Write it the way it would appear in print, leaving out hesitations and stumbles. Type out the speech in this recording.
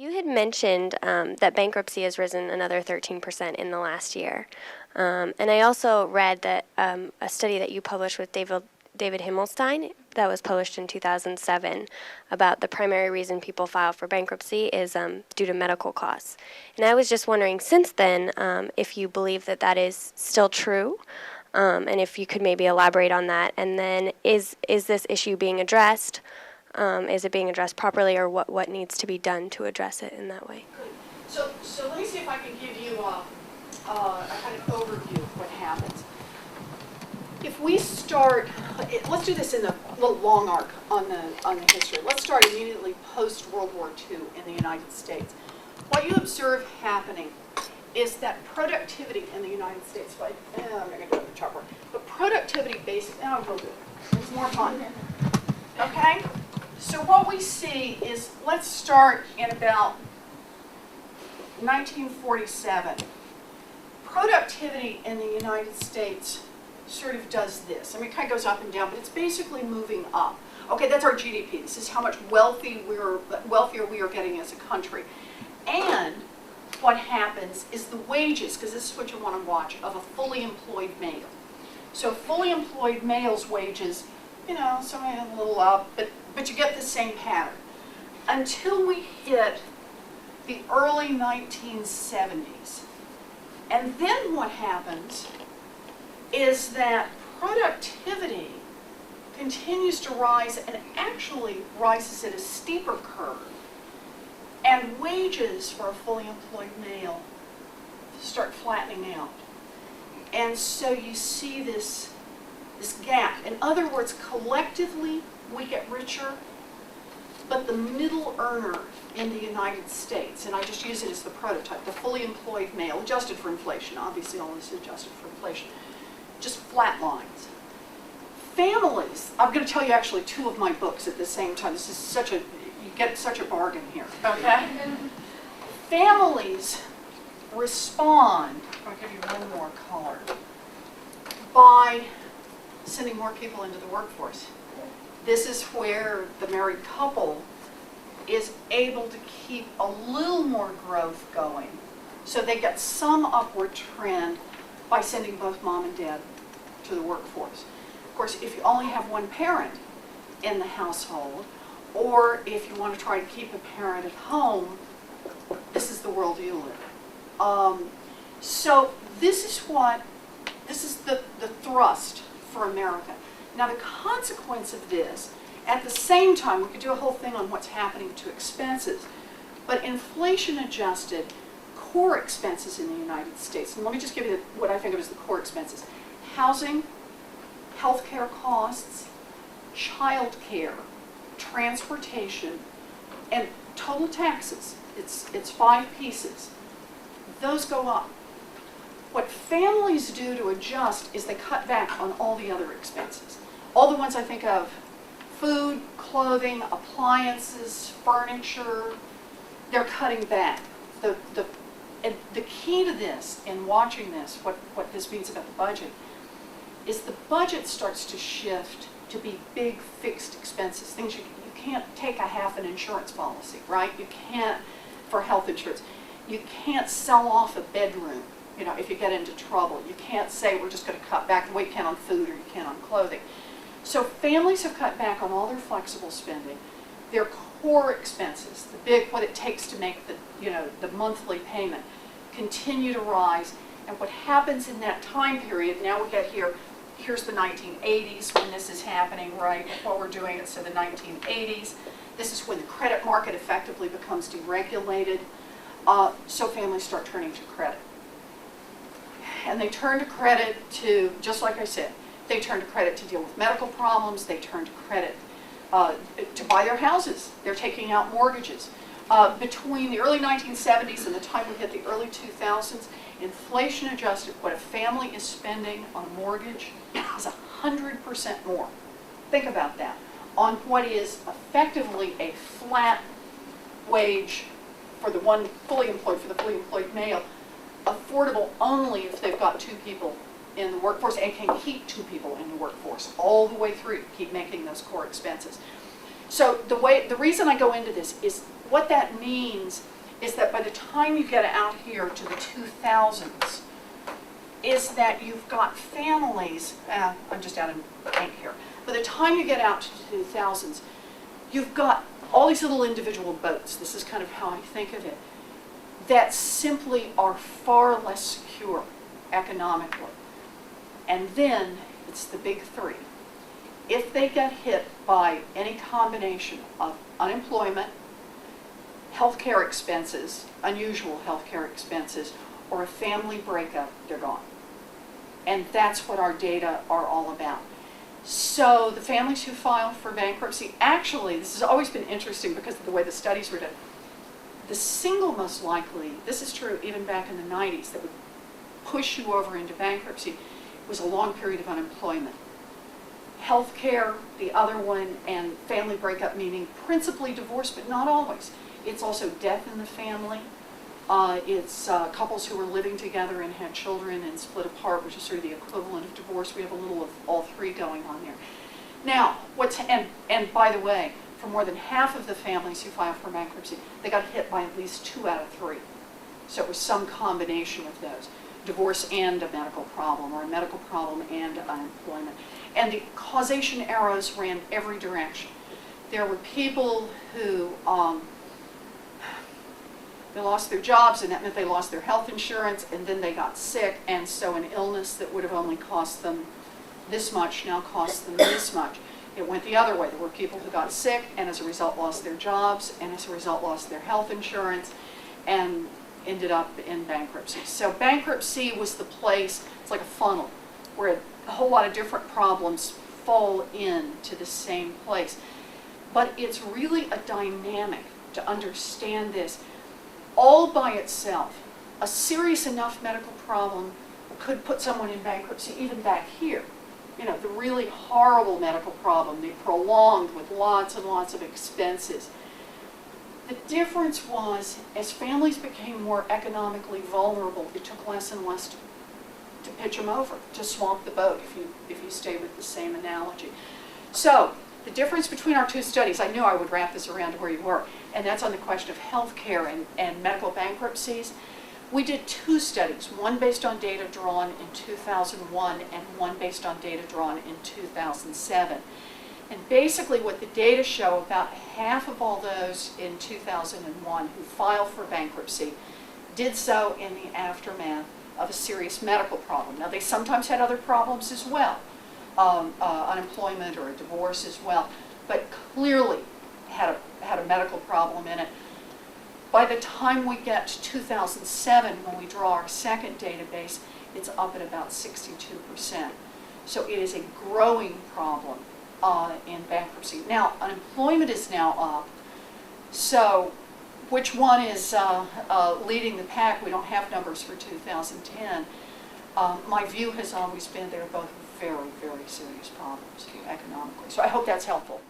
You had mentioned that bankruptcy has risen another 13% in the last year. And I also read that a study that you published with David Himmelstein that was published in 2007 about the primary reason people file for bankruptcy is due to medical costs. And I was just wondering, since then, if you believe that that is still true, and if you could maybe elaborate on that. And then is this issue being addressed? Is it being addressed properly, or what needs to be done to address it in that way? Good. So let me see if I can give you a kind of overview of what happens. If we start, let's do this in a little long arc on the history. Let's start immediately post World War II in the United States. What you observe happening is that productivity in the United States, I'm not going to do it with the chalkboard, but productivity basically, will do it. It's more fun. Okay? So what we see is, let's start in about 1947. Productivity in the United States sort of does this. I mean, it kind of goes up and down, but it's basically moving up. Okay, that's our GDP. This is how much wealthier we are getting as a country. And what happens is the wages, because this is what you want to watch, of a fully employed male. So fully employed male's wages, some a little up, but you get the same pattern. Until we hit the early 1970s. And then what happens is that productivity continues to rise and actually rises at a steeper curve. And wages for a fully employed male start flattening out. And so you see this gap. In other words, collectively we get richer, but the middle earner in the United States, and I just use it as the prototype, the fully employed male, adjusted for inflation, obviously all this is adjusted for inflation, just flat lines. Families, I'm going to tell you actually two of my books at the same time. This is you get such a bargain here, okay? Families respond, I'll give you one more color, by sending more people into the workforce. This is where the married couple is able to keep a little more growth going. So they get some upward trend by sending both mom and dad to the workforce. Of course, if you only have one parent in the household, or if you want to try to keep a parent at home, this is the world you live in. So this is the thrust for America. Now the consequence of this, at the same time, we could do a whole thing on what's happening to expenses, but inflation adjusted core expenses in the United States, and let me just give you what I think of as the core expenses: housing, healthcare costs, child care, transportation, and total taxes. It's 5 pieces. Those go up. What families do to adjust is they cut back on all the other expenses. All the ones I think of: food, clothing, appliances, furniture, they're cutting back. The key to this, in watching this, what this means about the budget, is the budget starts to shift to be big fixed expenses, things you can't take a half an insurance policy, right? You can't, for health insurance, you can't sell off a bedroom, if you get into trouble. You can't say we're just going to cut back the way you can on food or you can on clothing. So families have cut back on all their flexible spending. Their core expenses, what it takes to make the monthly payment, continue to rise. And what happens in that time period, now we get here's the 1980s when this is happening, right? What we're doing is so the 1980s. This is when the credit market effectively becomes deregulated. So families start turning to credit. And they turn to credit to, just like I said, they turn to credit to deal with medical problems. They turn to credit to buy their houses. They're taking out mortgages. Between the early 1970s and the time we hit the early 2000s, inflation adjusted, what a family is spending on a mortgage is 100% more. Think about that. On what is effectively a flat wage for the fully employed male, affordable only if they've got 2 people in the workforce and can keep 2 people in the workforce all the way through, keep making those core expenses. So the reason I go into this is what that means is that by the time you get out here to the 2000s, is that you've got families, I'm just out of ink here. By the time you get out to the 2000s, you've got all these little individual boats, this is kind of how I think of it, that simply are far less secure economically. And then it's the big three. If they get hit by any combination of unemployment, healthcare expenses, unusual healthcare expenses, or a family breakup, they're gone. And that's what our data are all about. So the families who file for bankruptcy, actually, this has always been interesting because of the way the studies were done. The single most likely, this is true even back in the 90s, that would push you over into bankruptcy was a long period of unemployment. Healthcare, the other one, and family breakup, meaning principally divorce, but not always. It's also death in the family. It's couples who were living together and had children and split apart, which is sort of the equivalent of divorce. We have a little of all three going on there. Now, and by the way, for more than half of the families who filed for bankruptcy, they got hit by at least 2 out of 3. So it was some combination of those. Divorce and a medical problem, or a medical problem and unemployment. And the causation arrows ran every direction. There were people who they lost their jobs, and that meant they lost their health insurance, and then they got sick, and so an illness that would have only cost them this much now cost them this much. It went the other way. There were people who got sick, and as a result lost their jobs, and as a result lost their health insurance, and ended up in bankruptcy. So bankruptcy was the place, it's like a funnel, where a whole lot of different problems fall into the same place. But it's really a dynamic to understand this. All by itself, a serious enough medical problem could put someone in bankruptcy even back here. You know, the really horrible medical problem, the prolonged with lots and lots of expenses. The difference was, as families became more economically vulnerable, it took less and less to pitch them over, to swamp the boat, if you stay with the same analogy. So, the difference between our two studies, I knew I would wrap this around to where you were, and that's on the question of health care and medical bankruptcies. We did 2 studies, one based on data drawn in 2001 and one based on data drawn in 2007. And basically what the data show, about half of all those in 2001 who filed for bankruptcy did so in the aftermath of a serious medical problem. Now, they sometimes had other problems as well, unemployment or a divorce as well, but clearly had a medical problem in it. By the time we get to 2007, when we draw our second database, it's up at about 62%. So it is a growing problem in bankruptcy. Now, unemployment is now up. So which one is leading the pack? We don't have numbers for 2010. My view has always been they're both very, very serious problems economically. So I hope that's helpful.